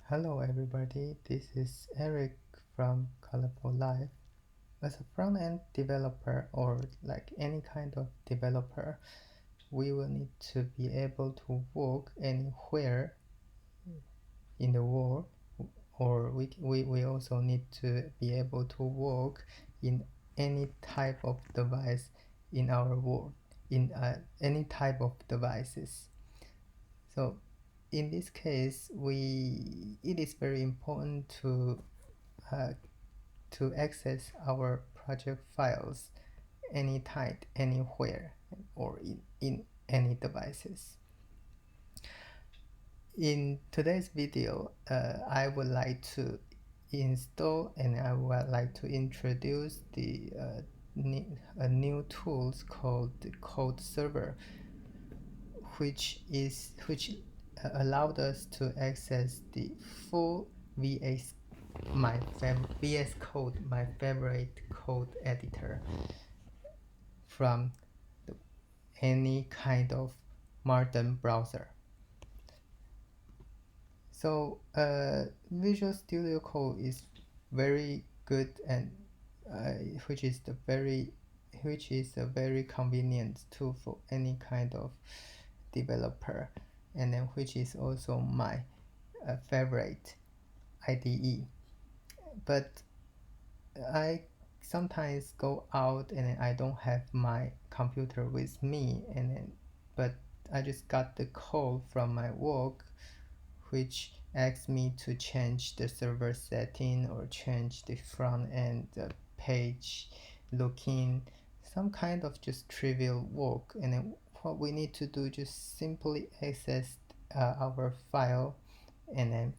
Hello everybody, this is Eric from Colorful Life. As a front-end developer or like any kind of developer, we will need to be able to work anywhere in the world, or we also need to be able to work in any type of device in our world, in any type of devices. So in this case, it is very important uh, to access our project files anytime, anywhere, or in any devices. In today's video, I would like to install and I would like to introduce a new tools called the Code Server, which allowed us to access the full VS Code, my favorite code editor, from any kind of modern browser. So Visual Studio Code is very good, and which is a very convenient tool for any kind of developer, and then which is also my favorite IDE. But I sometimes go out and I don't have my computer with me, but I just got the call from my work which asks me to change the server setting or change the front end page looking, some kind of just trivial work, and then what we need to do just simply access our file and then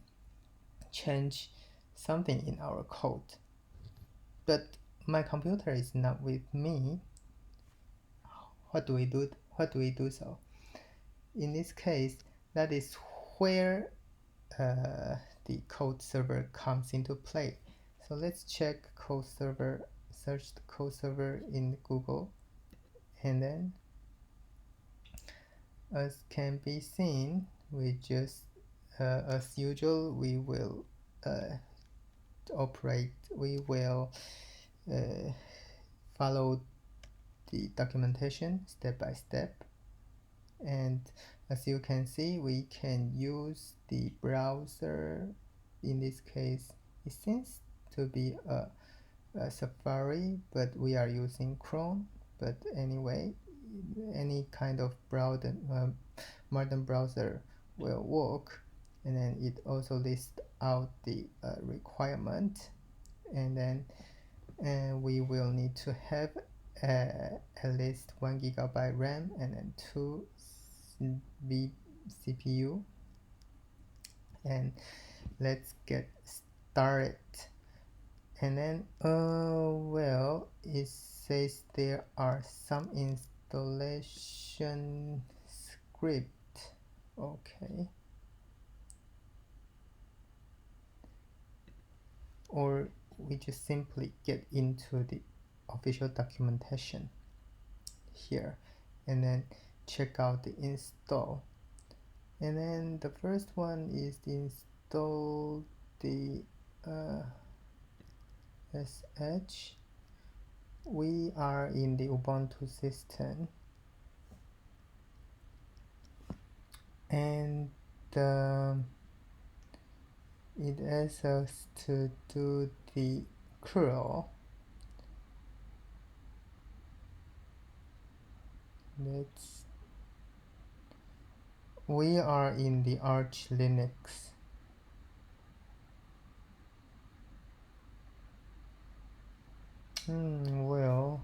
change something in our code. But my computer is not with me. What do we do so? In this case, that is where the code server comes into play. So let's check code server, search the code server in Google, and then as can be seen, we just as usual we will follow the documentation step by step, and as you can see, we can use the browser. In this case, it seems to be a Safari, but we are using Chrome. But anyway, any kind of modern browser will work, and then it also lists out the requirement, and then we will need to have at least 1 GB RAM and then 2 CPU, and let's get started. And then well, it says there are some installation script. Okay, or we just simply get into the official documentation here and then check out the install. And then the first one is to install the sh. We are in the Ubuntu system, and it asks us to do the curl. We are in the Arch Linux. Well,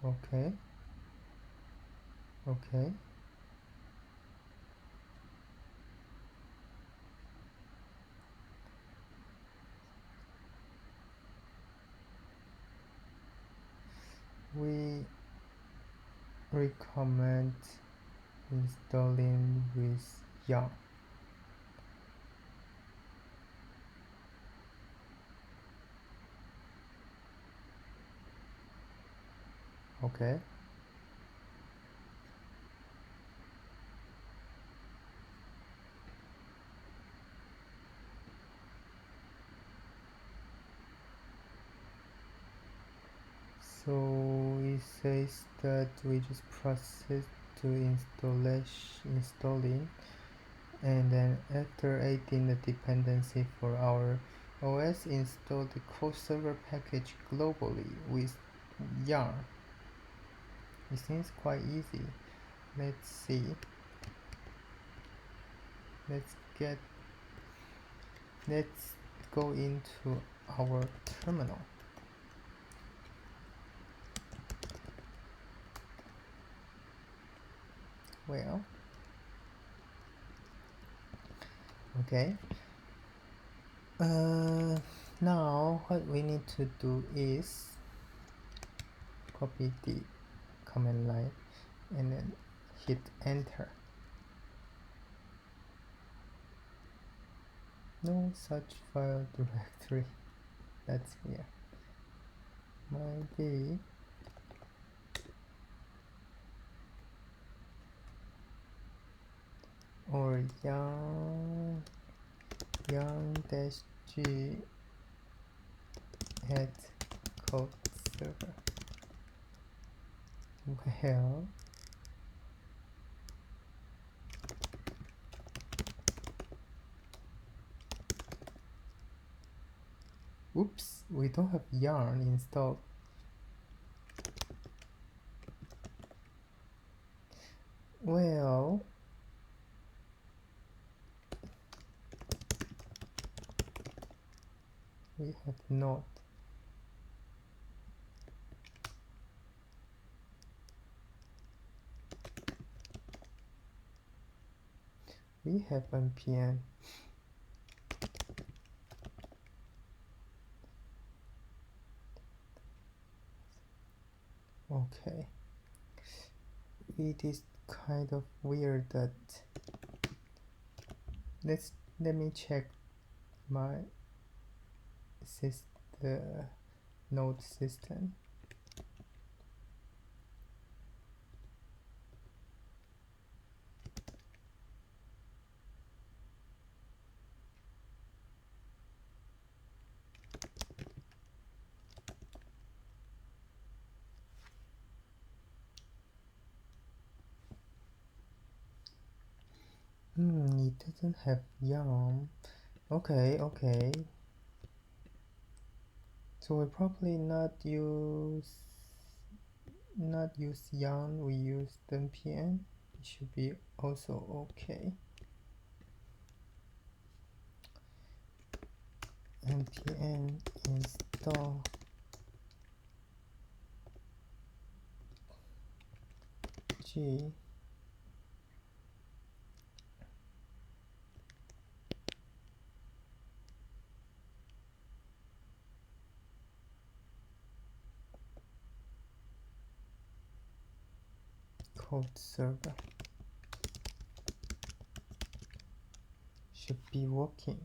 okay. We recommend installing with Yarn. Okay. So it says that we just process to installing, and then after adding the dependency for our OS, install the code server package globally with yarn. It seems quite easy. Let's see. Let's get let's go into our terminal. Well, okay. Now what we need to do is copy the command line and then hit enter. No such file directory. That's weird. Might be or dash g at code server. Well, oops, we don't have yarn installed. Well, we have not. We have npm. Okay. It is kind of weird that let me check my the node system. It doesn't have yarn. Okay. So we probably not use yarn. We use npm. It should be also okay. npm install g code server. Should be working.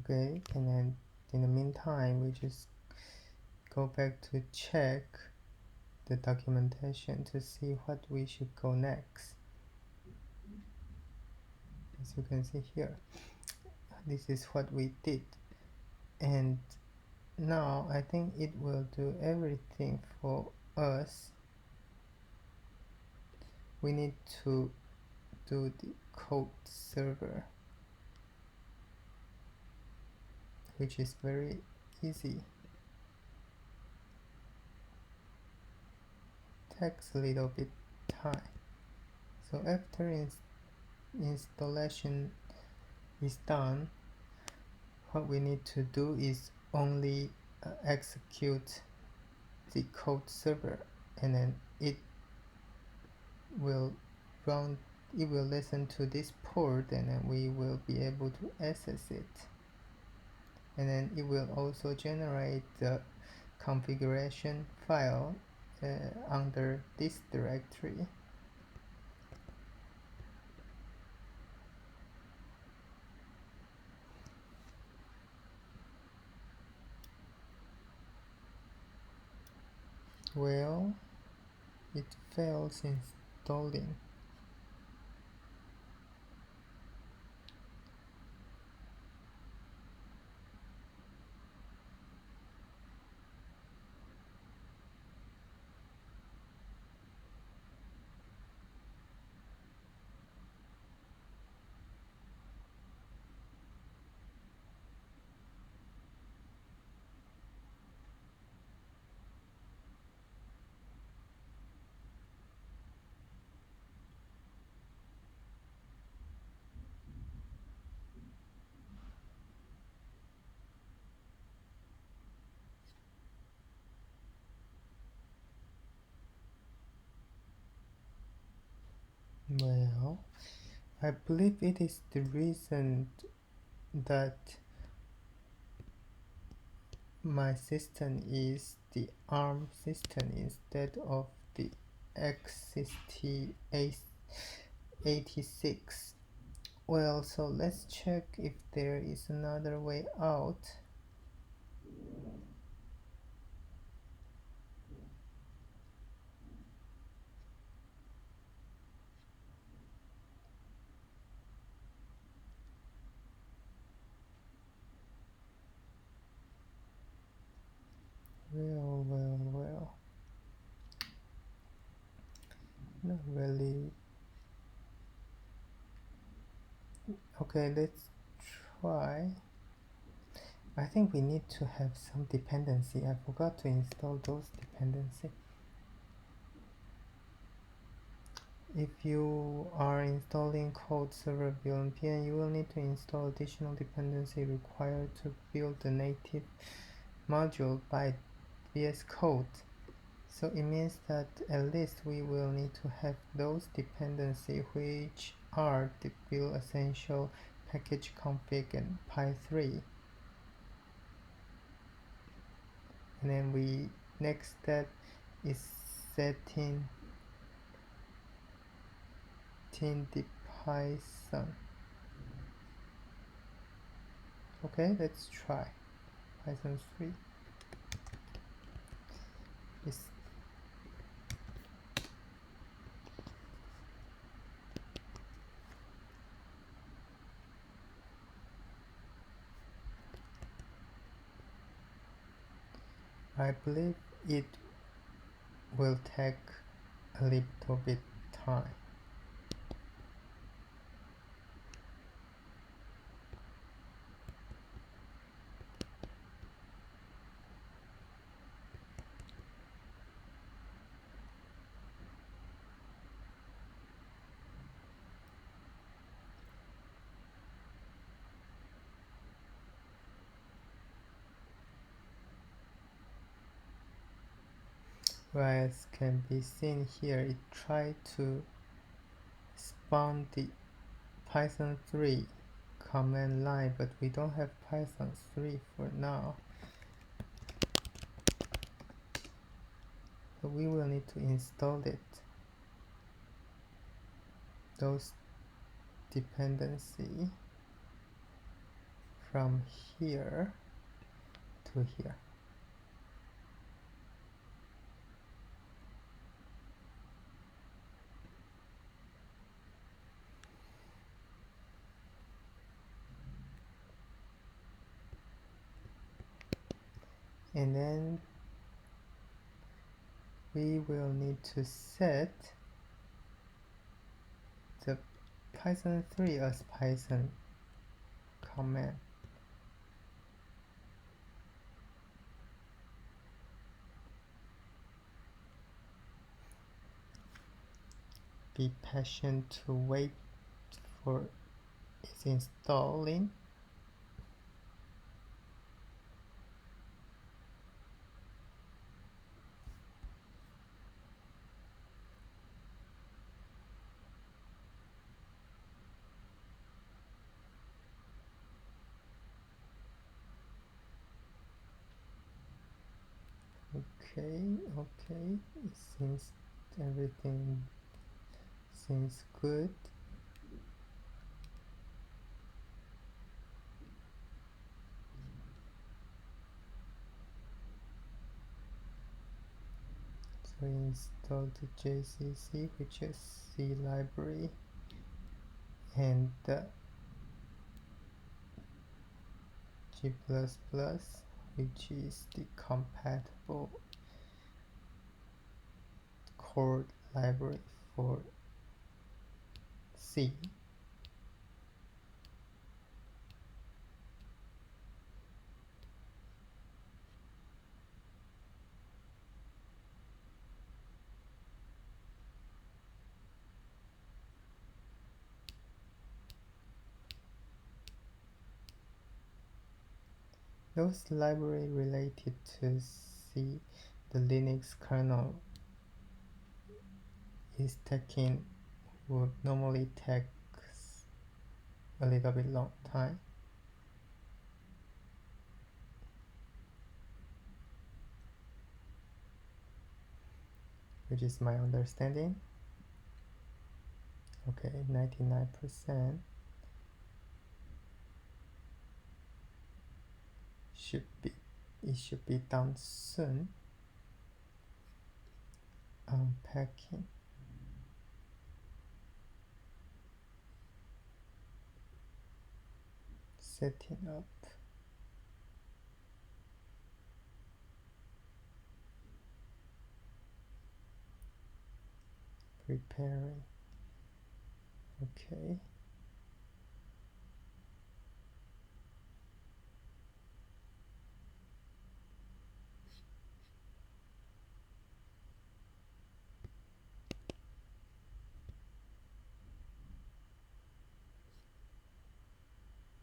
Okay, and then in the meantime we just go back to check the documentation to see what we should go next. As you can see here, this is what we did, and now I think it will do everything for us. We need to do the code server, which is very easy. Takes a little bit time. So after installation is done, what we need to do is only execute the code server, and then will run it will listen to this port, and then we will be able to access it, and then it will also generate the configuration file under this directory. Well, it fails installing. Well, I believe it is the reason that my system is the ARM system instead of the x86. Well, so let's check if there is another way out. Well, not really. Okay, let's try. I think we need to have some dependency. I forgot to install those dependency. If you are installing code server build npm, you will need to install additional dependency required to build the native module by VSCode. So it means that at least we will need to have those dependencies, which are the build essential, package config, and py3. And then next step is setting the Python. Okay, let's try Python 3. I believe it will take a little bit time. As can be seen here, it tried to spawn the Python 3 command line, but we don't have Python 3 for now. So we will need to install it. Those dependency from here to here. And then we will need to set the Python 3 as Python command. Be patient to wait for its It's installing. Okay, it seems everything seems good. So install the JCC, which is C library, and the G++, which is the compatible core library for C. Those library related to C, the Linux kernel is taking would normally take a little bit long time. Which is my understanding. Okay, 99% it should be done soon. Unpacking. Setting up. Preparing. Okay.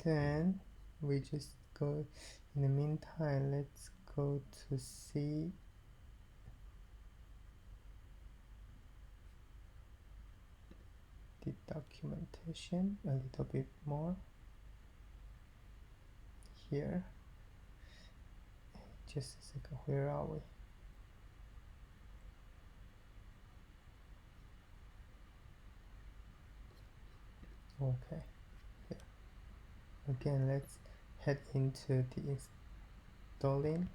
Then we just go, in the meantime, let's go to see the documentation a little bit more here. Just a second, where are we? Okay, here. Again, let's head into the installing.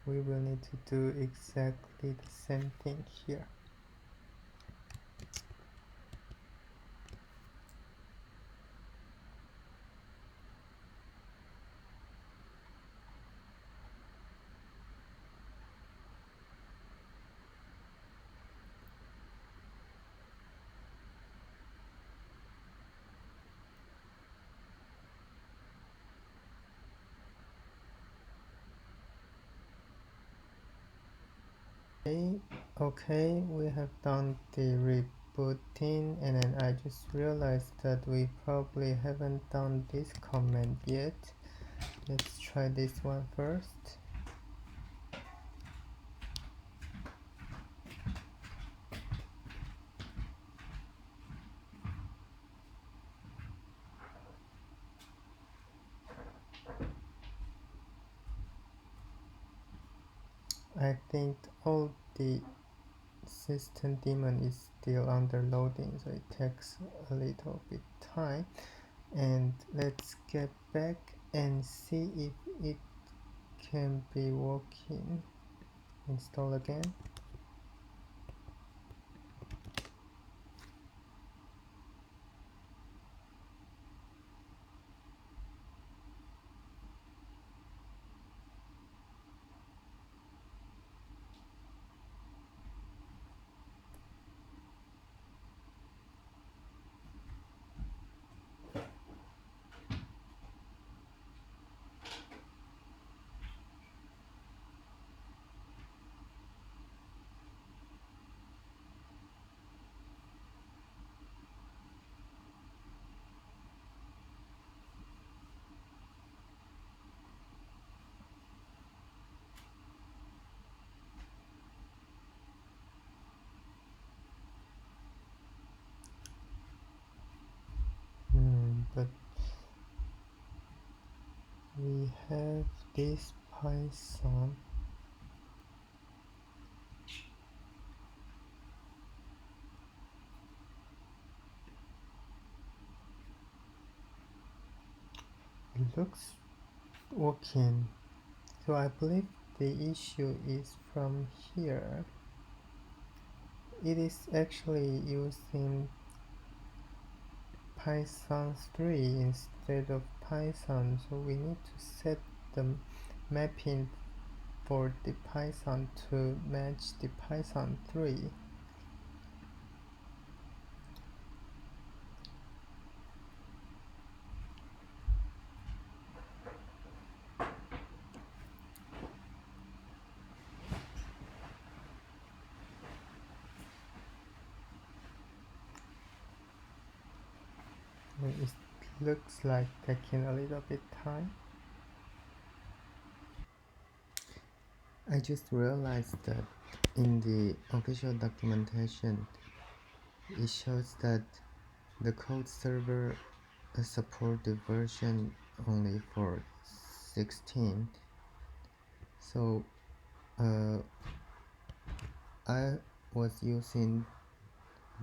We will need to do exactly the same thing here. Okay, we have done the rebooting, and then I just realized that we probably haven't done this command yet. Let's try this one first. I think all the system daemon is still under loading, so it takes a little bit time. And let's get back and see if it can be working. Install again. this Python. It looks working. So I believe the issue is from here. It is actually using Python 3 instead of Python, so we need to set the mapping for the Python to match the Python 3. It looks like taking a little bit time. I just realized that in the official documentation it shows that the code server support the version only for 16. So I was using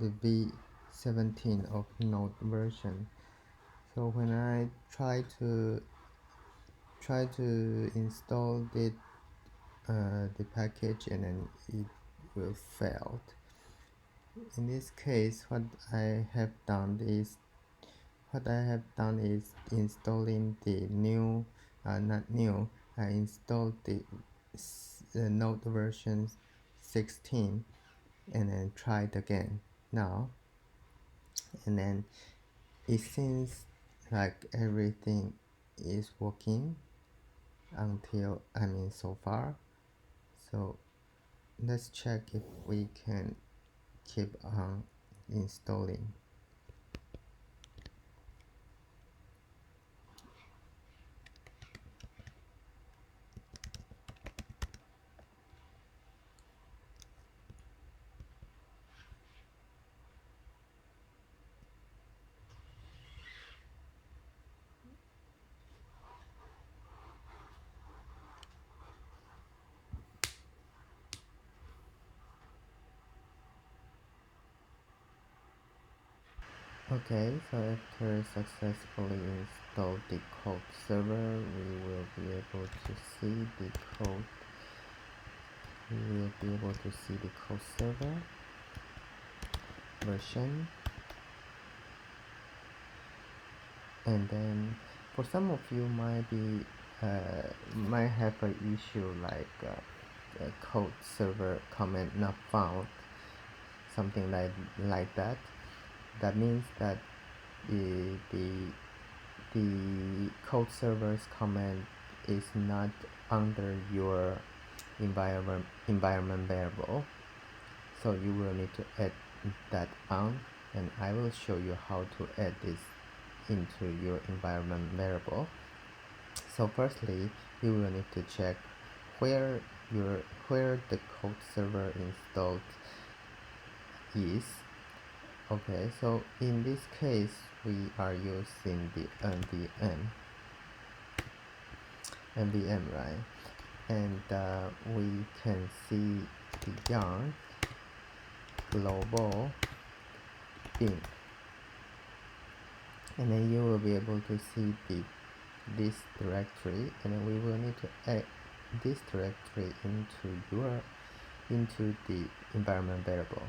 the V17 of Node version. So when I try to install the package, and then it will fail. In this case, what I have done is installing the new, not new. I installed the Node version 16, and then tried again now, and then it seems like everything is working until so far. So let's check if we can keep on installing. Okay, so after successfully install the code server, we will be able to see the code. We will be able to see the code server version, and then for some of you might have an issue like code server comment not found, something like that. That means that the code server's command is not under your environment variable, so you will need to add that on, and I will show you how to add this into your environment variable. So firstly, you will need to check where the code server installed is. Okay, so in this case we are using the NVM, right? And we can see the yarn global bin, and then you will be able to see this directory, and then we will need to add this directory into the environment variable,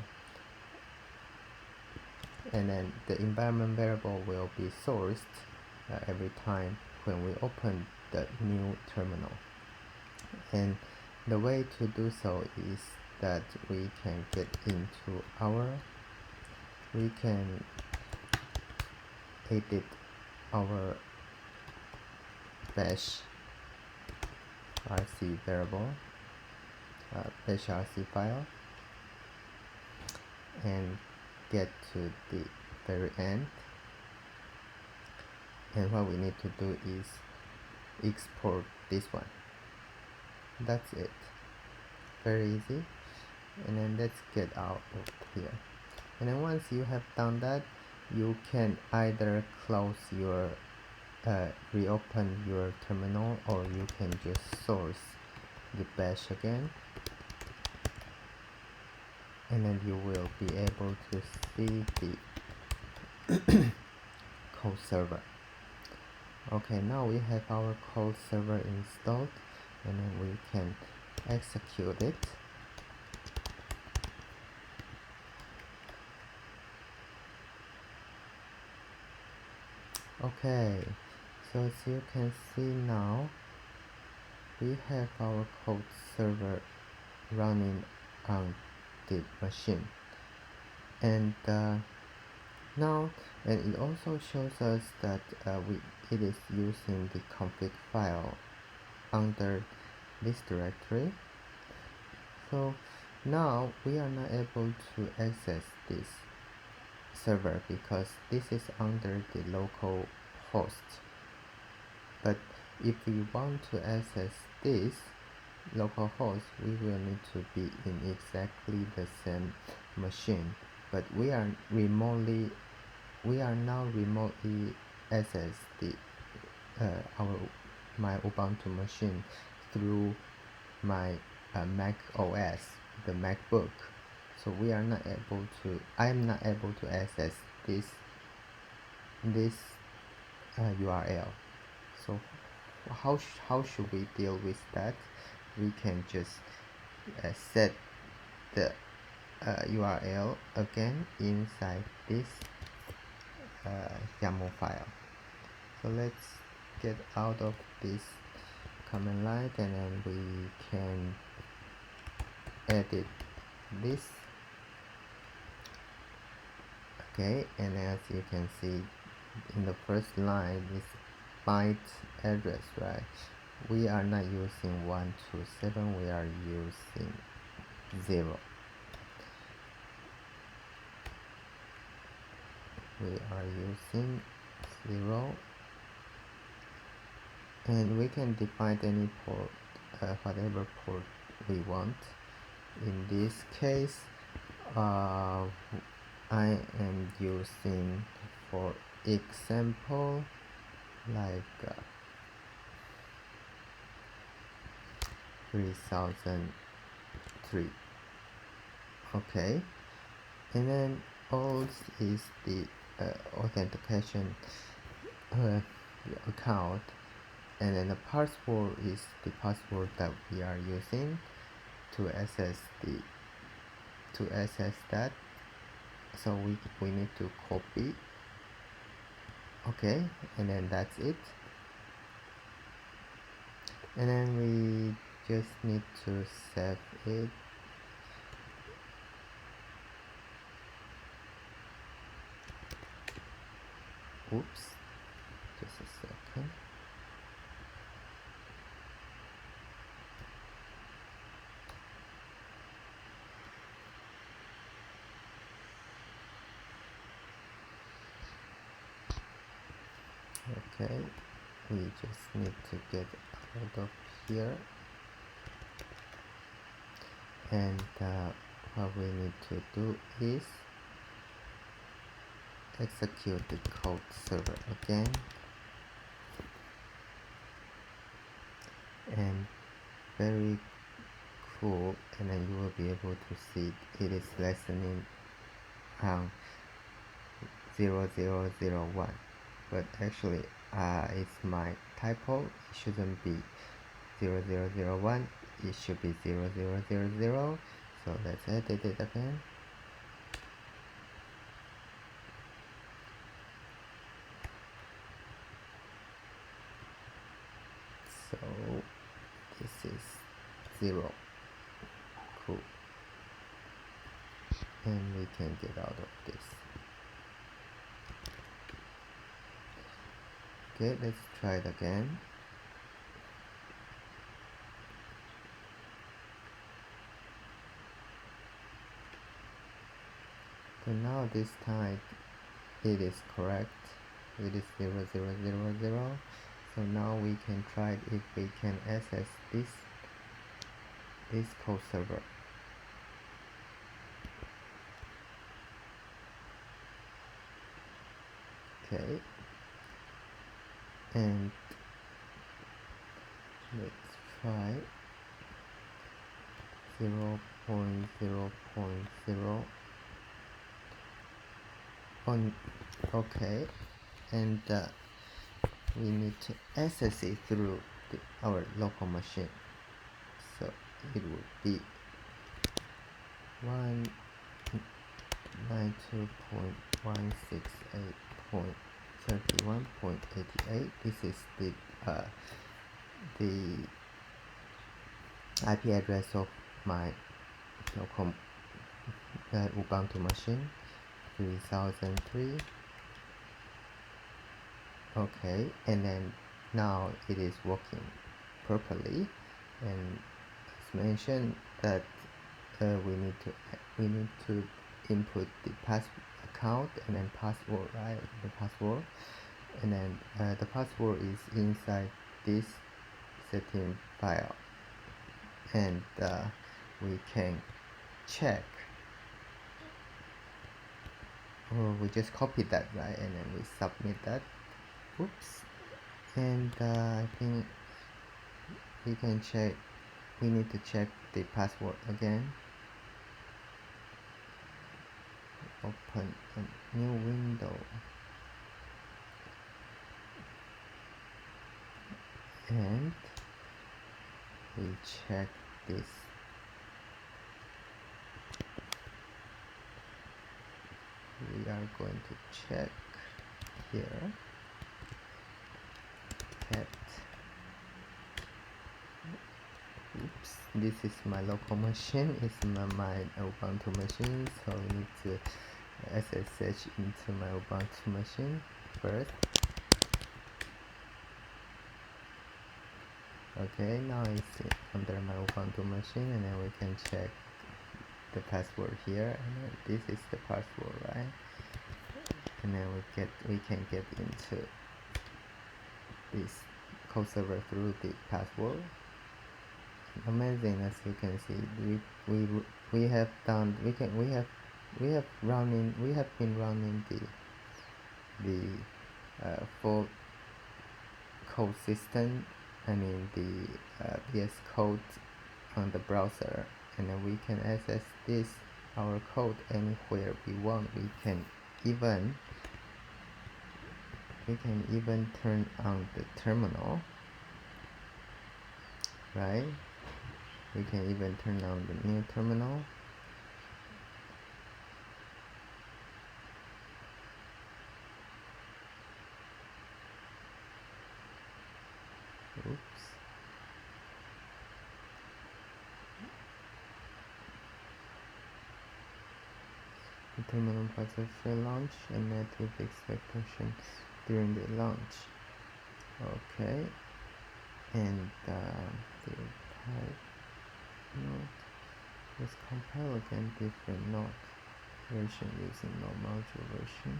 and then the environment variable will be sourced every time when we open the new terminal. And the way to do so is that we can get into we can edit our bash rc variable, bash rc file, and get to the very end, and what we need to do is export this one. That's it, very easy. And then let's get out of here, and then once you have done that, you can either close your reopen your terminal, or you can just source the bash again, and then you will be able to see the code server. Okay, now we have our code server installed, and then we can execute it. Okay, so as you can see now, we have our code server running on the machine, and now it also shows us that it is using the config file under this directory. So now we are not able to access this server because this is under the local host. But if we want to access this local host, we will need to be in exactly the same machine. But we are now remotely access the my Ubuntu machine through my Mac OS, the MacBook. So we are not able to. I am not able to access this URL. So how should we deal with that? We can just set the URL again inside this YAML file. So let's get out of this command line, and then we can edit this. Okay, and as you can see in the first line, this byte address, right? We are not using 127, we are using 0. We are using 0, and we can define any port, whatever port we want. In this case, I am using, for example, like 3003. Okay, and then all is the authentication account, and then the password is the password that we are using to access that. So we need to copy. Okay, and then that's it, and then we just need to save it. Oops, just a second. Okay, we just need to get out of here, and what we need to do is execute the code server again, and very cool, and then you will be able to see it is listening on 0001, but actually it's my typo. It shouldn't be 0001, it should be 0000. So let's edit it again. So this is 0. Cool, and we can get out of this. Okay, let's try it again. So now this time it is correct. It is 0000. So now we can try if we can access this code server. Okay, and let's try 0.0.0 on. Okay, and we need to access it through our local machine, so it would be 192.168.31.88. This is the IP address of my local Ubuntu machine, 3003. Okay, and then now it is working properly, and as mentioned that we need to input the account and then password, right? The password, and then the password is inside this setting file, and we can check. We just copy that, right? And then we submit that. Oops. And I think we can check. We need to check the password again. Open a new window, and we check this. We are going to check here. Cat. Oops, this is my local machine. It's my Ubuntu machine, so we need to SSH into my Ubuntu machine first. Okay, now it's under my Ubuntu machine, and then we can check the password here, and then this is the password, right? And then we can get into this code server through the password. Amazing, as you can see, we have been running the full code system. I mean the VSCode on the browser, and then we can access our code anywhere we want. We can even turn on the terminal, right? We can even turn on the new terminal. Oops. The terminal process will launch and met with expectation during the launch. Okay, and the type node. Let's compile again different node version using node module version.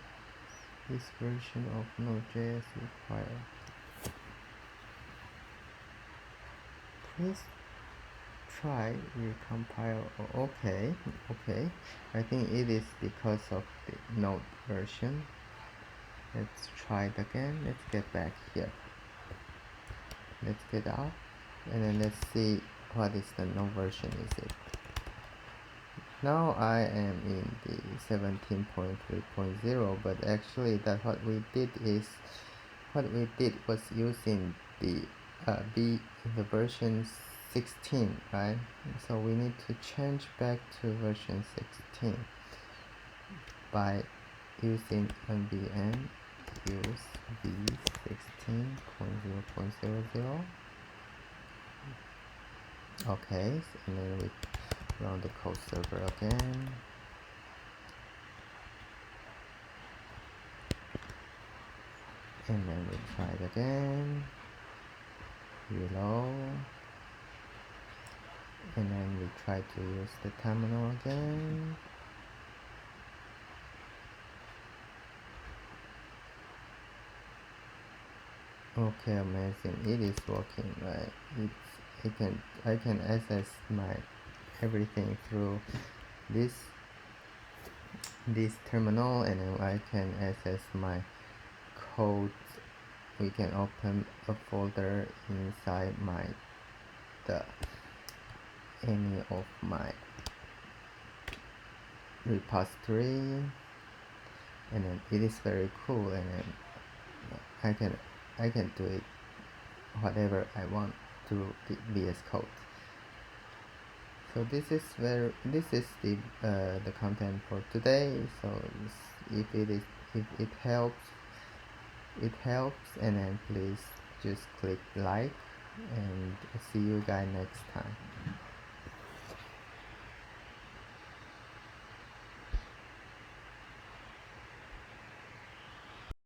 This version of Node.js required. Please try recompile. Okay, I think it is because of the node version. Let's try it again. Let's get back here. Let's get out, and then let's see what is the node version is it. Now I am in the 17.3.0, but actually what we did was using the version 16, right? So we need to change back to version 16 by using nvn use v16.0.00. Okay, and then we run the code server again. And then we try it again. Reload. And then we try to use the terminal again. Okay, amazing. It is working, right? I can access my everything through this terminal, and then I can access my code we can open a folder inside any of my repository, and then it is very cool, and then I can do it whatever I want through the VS Code. So this is the content for today. So if it helps, and then please just click like, and see you guys next time.